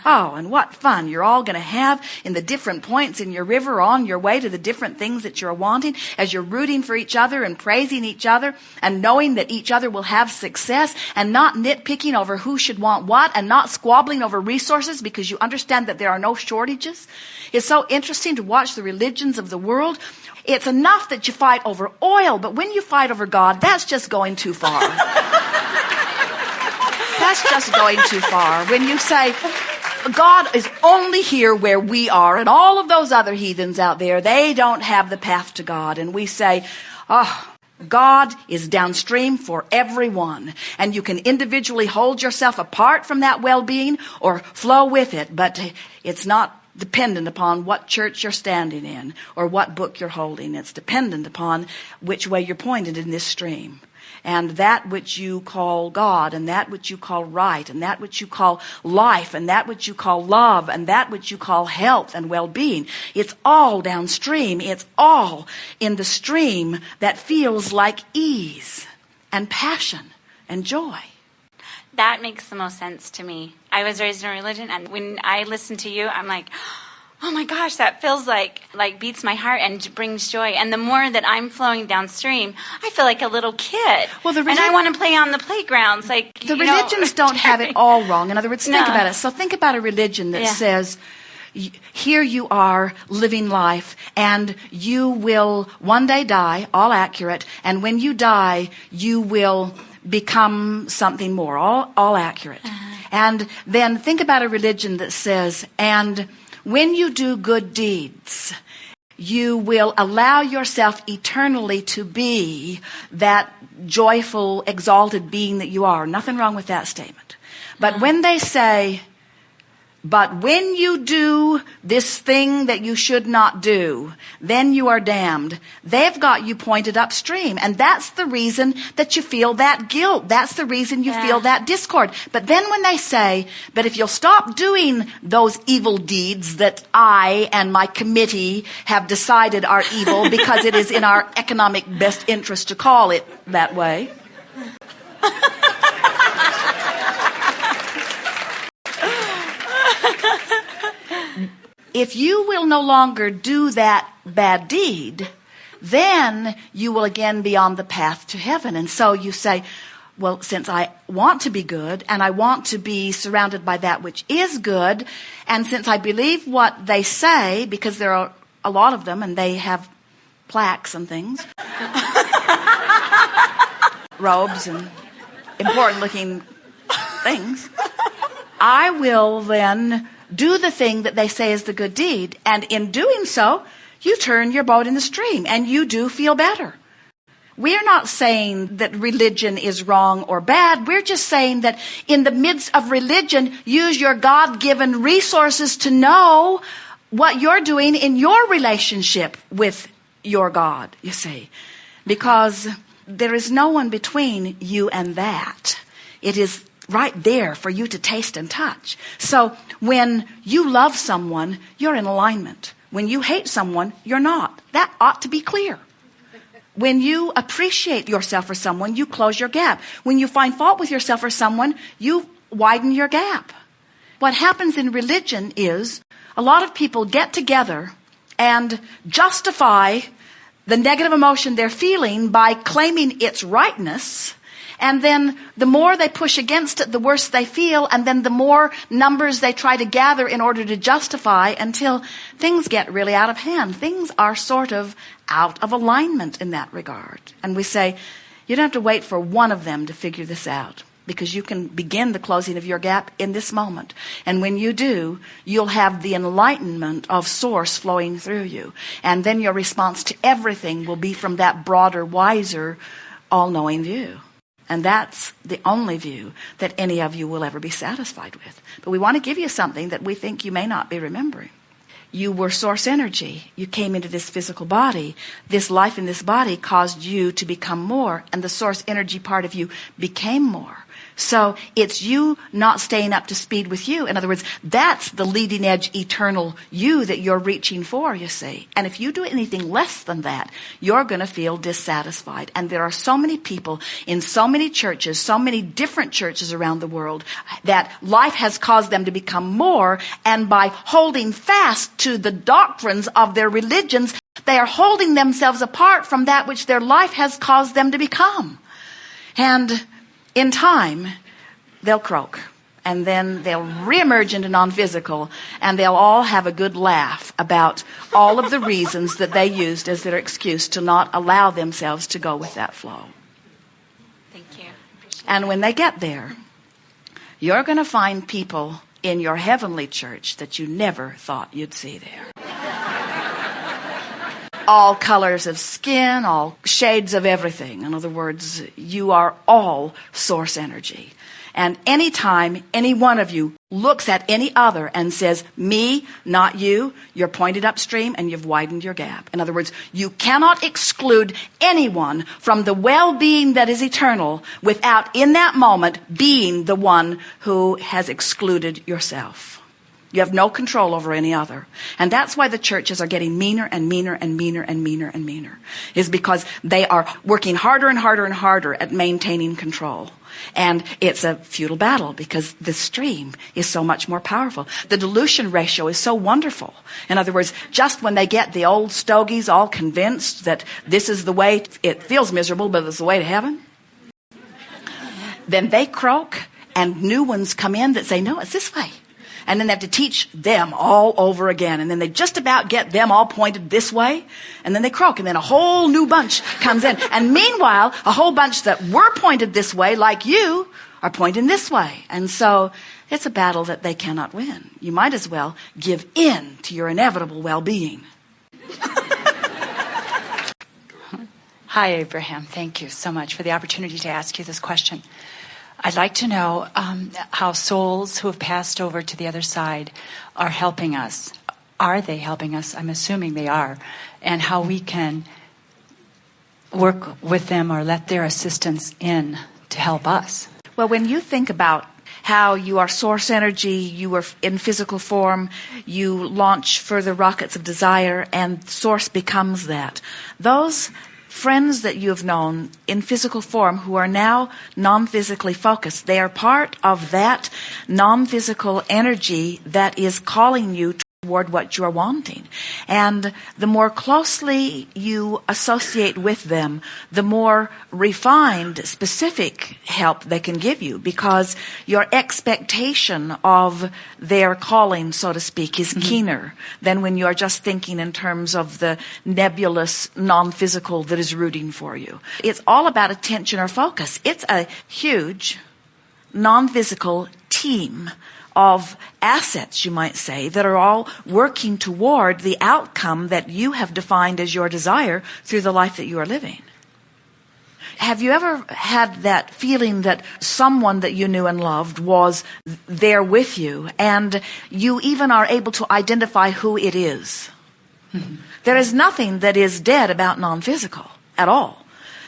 Oh, and what fun you're all going to have in the different points in your river on your way to the different things that you're wanting as you're rooting for each other and praising each other and knowing that each other will have success and not nitpicking over who should want what and not squabbling over resources because you understand that there are no shortages. It's so interesting to watch the religions of the world. It's enough that you fight over oil, but when you fight over God, that's just going too far. That's just going too far. When you say, God is only here where we are, and all of those other heathens out there, they don't have the path to God. And we say, oh, God is downstream for everyone. And you can individually hold yourself apart from that well-being or flow with it, but it's not dependent upon what church you're standing in or what book you're holding. It's dependent upon which way you're pointed in this stream. And that which you call God, and that which you call right, and that which you call life, and that which you call love, and that which you call health and well-being, it's all downstream. It's all in the stream that feels like ease and passion and joy. That makes the most sense to me. I was raised in a religion, and when I listen to you, I'm like, oh my gosh, that feels like beats my heart and brings joy. And the more that I'm flowing downstream, I feel like a little kid. Well, and I want to play on the playgrounds. Like the religions don't have it all wrong. In other words, think about it. So think about a religion that says, here you are living life, and you will one day die, all accurate, and when you die, you will become something more, all accurate. And then think about a religion that says, and when you do good deeds, you will allow yourself eternally to be that joyful, exalted being that you are. Nothing wrong with that statement. But when they say, but when you do this thing that you should not do, then you are damned, they've got you pointed upstream. And that's the reason that you feel that guilt. That's the reason you feel that discord. But then when they say, but if you'll stop doing those evil deeds that I and my committee have decided are evil because it is in our economic best interest to call it that way. If you will no longer do that bad deed, then you will again be on the path to heaven. And so you say, well, since I want to be good and I want to be surrounded by that which is good, and since I believe what they say, because there are a lot of them and they have plaques and things, robes and important looking things, I will then do the thing that they say is the good deed. And in doing so, you turn your boat in the stream and you do feel better. We are not saying that religion is wrong or bad. We're just saying that in the midst of religion, use your God-given resources to know what you're doing in your relationship with your God, you see. Because there is no one between you and that. It is right there for you to taste and touch. So when you love someone, you're in alignment. When you hate someone, you're not. That ought to be clear. When you appreciate yourself for someone, you close your gap. When you find fault with yourself for someone, you widen your gap. What happens in religion is a lot of people get together and justify the negative emotion they're feeling by claiming its rightness. And then the more they push against it, the worse they feel. And then the more numbers they try to gather in order to justify until things get really out of hand. Things are sort of out of alignment in that regard. And we say, you don't have to wait for one of them to figure this out, because you can begin the closing of your gap in this moment. And when you do, you'll have the enlightenment of source flowing through you. And then your response to everything will be from that broader, wiser, all-knowing view. And that's the only view that any of you will ever be satisfied with. But we want to give you something that we think you may not be remembering. You were source energy. You came into this physical body. This life in this body caused you to become more. And the source energy part of you became more. So it's you not staying up to speed with you. In other words, that's the leading edge eternal you that you're reaching for, you see. And if you do anything less than that, you're going to feel dissatisfied. And there are so many people in so many churches, so many different churches around the world, that life has caused them to become more, and by holding fast to the doctrines of their religions, they are holding themselves apart from that which their life has caused them to become. And in time, they'll croak, and then they'll reemerge into non-physical, and they'll all have a good laugh about all of the reasons that they used as their excuse to not allow themselves to go with that flow. Thank you. And when they get there, you're going to find people in your heavenly church that you never thought you'd see there. All colors of skin, all shades of everything. In other words, you are all source energy. And anytime any one of you looks at any other and says, me, not you, you're pointed upstream and you've widened your gap. In other words, you cannot exclude anyone from the well-being that is eternal without, in that moment, being the one who has excluded yourself. You have no control over any other. And that's why the churches are getting meaner and meaner and meaner and meaner and meaner. Is because they are working harder and harder and harder at maintaining control. And it's a futile battle because the stream is so much more powerful. The dilution ratio is so wonderful. In other words, just when they get the old stogies all convinced that this is the way, it feels miserable, but it's the way to heaven, then they croak and new ones come in that say, no, it's this way. And then they have to teach them all over again. And then they just about get them all pointed this way. And then they croak. And then a whole new bunch comes in. And meanwhile, a whole bunch that were pointed this way, like you, are pointing this way. And so it's a battle that they cannot win. You might as well give in to your inevitable well-being. Hi, Abraham. Thank you so much for the opportunity to ask you this question. I'd like to know how souls who have passed over to the other side are helping us. Are they helping us? I'm assuming they are. And how we can work with them or let their assistance in to help us. Well, when you think about how you are source energy, you are in physical form, you launch further rockets of desire, and source becomes that. Those friends that you have known in physical form who are now non-physically focused, they are part of that non-physical energy that is calling you toward what you are wanting. And the more closely you associate with them, the more refined, specific help they can give you, because your expectation of their calling, so to speak, is keener than when you are just thinking in terms of the nebulous non-physical that is rooting for you. It's all about attention or focus. It's a huge non-physical team of assets, you might say, that are all working toward the outcome that you have defined as your desire through the life that you are living. Have you ever had that feeling that someone that you knew and loved was there with you, and you even are able to identify who it is? There is nothing that is dead about non-physical at all.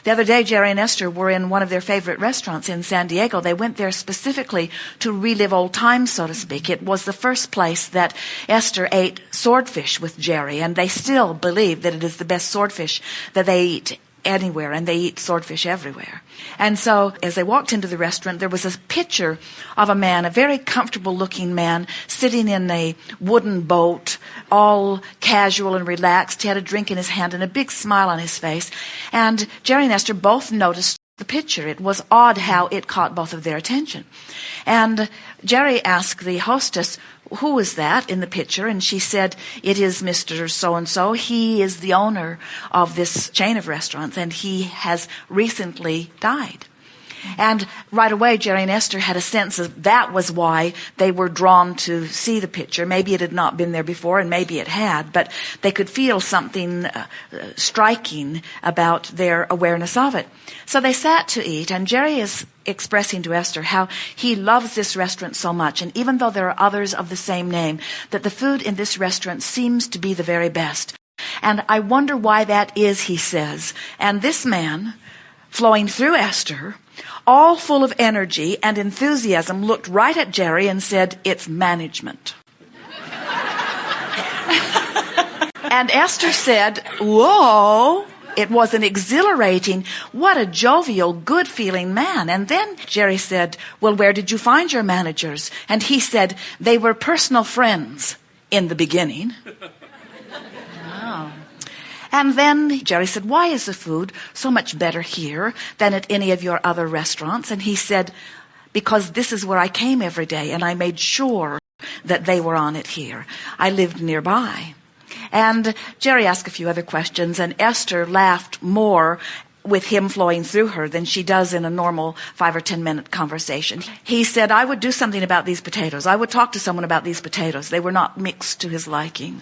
The other day, Jerry and Esther were in one of their favorite restaurants in San Diego. They went there specifically to relive old times, so to speak. It was the first place that Esther ate swordfish with Jerry, and they still believe that it is the best swordfish that they eat anywhere, and they eat swordfish everywhere. And so as they walked into the restaurant, there was a picture of a man, a very comfortable looking man, sitting in a wooden boat, all casual and relaxed. He had a drink in his hand and a big smile on his face. And Jerry and Esther both noticed the picture. It was odd how it caught both of their attention. And Jerry asked the hostess, who was that in the picture? And she said, it is Mr. So-and-so. He is the owner of this chain of restaurants, and he has recently died. And right away, Jerry and Esther had a sense of that was why they were drawn to see the picture. Maybe it had not been there before, and maybe it had, but they could feel something striking about their awareness of it. So they sat to eat, and Jerry is expressing to Esther how he loves this restaurant so much, and even though there are others of the same name, that the food in this restaurant seems to be the very best. And I wonder why that is, he says. And this man flowing through Esther, all full of energy and enthusiasm, looked right at Jerry and said, "It's management." And Esther said, "Whoa." It was an exhilarating, what a jovial, good-feeling man. And then Jerry said, "Well, where did you find your managers?" And he said, "They were personal friends in the beginning." Wow. And then Jerry said, "Why is the food so much better here than at any of your other restaurants?" And he said, "Because this is where I came every day, and I made sure that they were on it here. I lived nearby." And Jerry asked a few other questions, and Esther laughed more with him flowing through her than she does in a normal 5 or 10 minute conversation. He said, "I would do something about these potatoes. I would talk to someone about these potatoes. They were not mixed to his liking."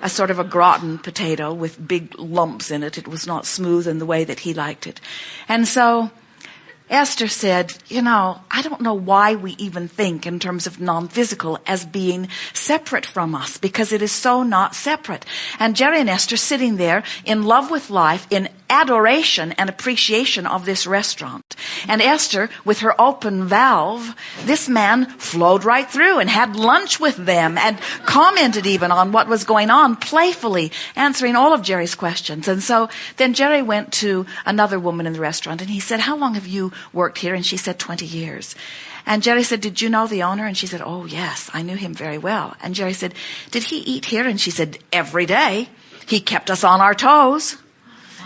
A sort of a gratin potato with big lumps in it. It was not smooth in the way that he liked it. And so Esther said, "I don't know why we even think in terms of non-physical as being separate from us, because it is so not separate." And Jerry and Esther sitting there in love with life, in adoration and appreciation of this restaurant. And Esther, with her open valve, this man flowed right through and had lunch with them and commented even on what was going on, playfully answering all of Jerry's questions. And so then Jerry went to another woman in the restaurant and he said, "How long have you worked here?" And she said, 20 years. And Jerry said, "Did you know the owner?" And she said, "Oh, yes, I knew him very well." And Jerry said, "Did he eat here?" And she said, "Every day. He kept us on our toes.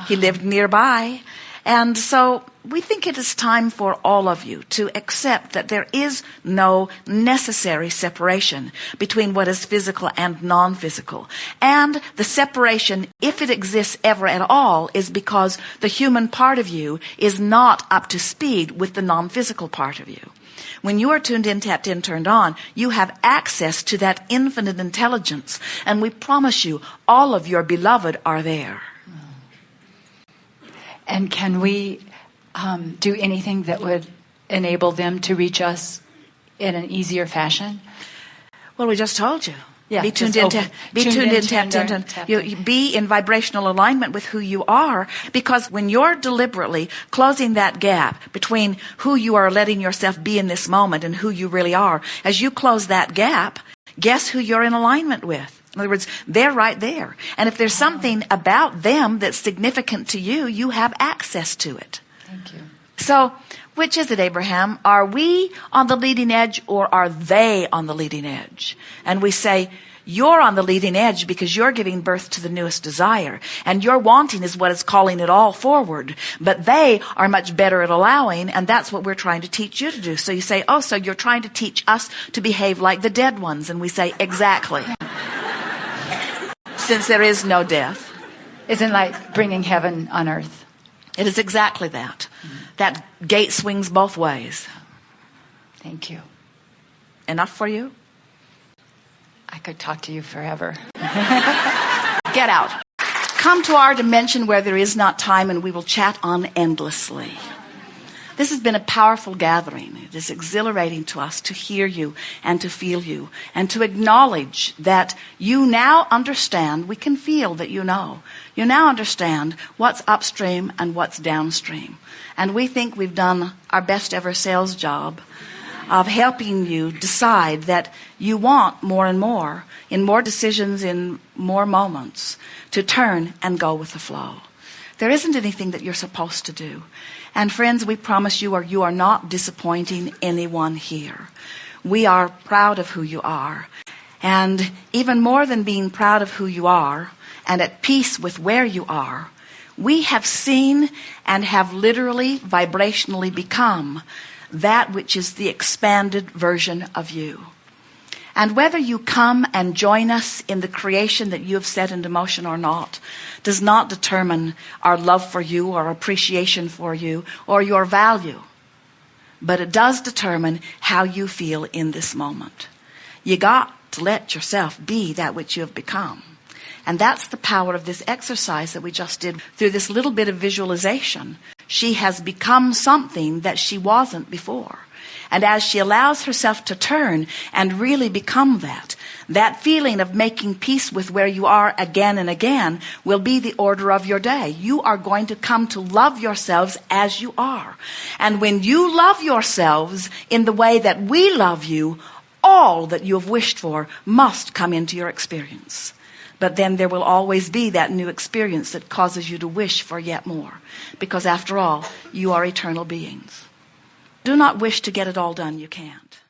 He lived nearby." And so we think it is time for all of you to accept that there is no necessary separation between what is physical and non-physical. And the separation, if it exists ever at all, is because the human part of you is not up to speed with the non-physical part of you. When you are tuned in, tapped in, turned on, you have access to that infinite intelligence. And we promise you, all of your beloved are there. And can we do anything that would enable them to reach us in an easier fashion? Well, we just told you. Yeah, be tuned in, tapped in. You be in vibrational alignment with who you are, because when you're deliberately closing that gap between who you are letting yourself be in this moment and who you really are, as you close that gap, guess who you're in alignment with? In other words, they're right there. And if there's something about them that's significant to you, you have access to it. Thank you. So, which is it, Abraham? Are we on the leading edge or are they on the leading edge? And we say, you're on the leading edge because you're giving birth to the newest desire. And your wanting is what is calling it all forward. But they are much better at allowing, and that's what we're trying to teach you to do. So you say, "Oh, so you're trying to teach us to behave like the dead ones." And we say, exactly. Since there is no death. Isn't like bringing heaven on earth? It is exactly that. That gate swings both ways. Thank you. Enough for you? I could talk to you forever. Get out. Come to our dimension where there is not time, and we will chat on endlessly. This has been a powerful gathering. It is exhilarating to us to hear you and to feel you and to acknowledge that you now understand. We can feel that you know. You now understand what's upstream and what's downstream. And we think we've done our best ever sales job of helping you decide that you want more and more, in more decisions, in more moments, to turn and go with the flow. There isn't anything that you're supposed to do. And friends, we promise you are not disappointing anyone here. We are proud of who you are. And even more than being proud of who you are and at peace with where you are, we have seen and have literally vibrationally become that which is the expanded version of you. And whether you come and join us in the creation that you have set into motion or not does not determine our love for you or appreciation for you or your value. But it does determine how you feel in this moment. You got to let yourself be that which you have become. And that's the power of this exercise that we just did through this little bit of visualization. She has become something that she wasn't before. And as she allows herself to turn and really become that, That feeling of making peace with where you are again and again will be the order of your day. You are going to come to love yourselves as you are. And when you love yourselves in the way that we love you, all that you have wished for must come into your experience. But then there will always be that new experience that causes you to wish for yet more. Because after all, you are eternal beings. Do not wish to get it all done. You can't.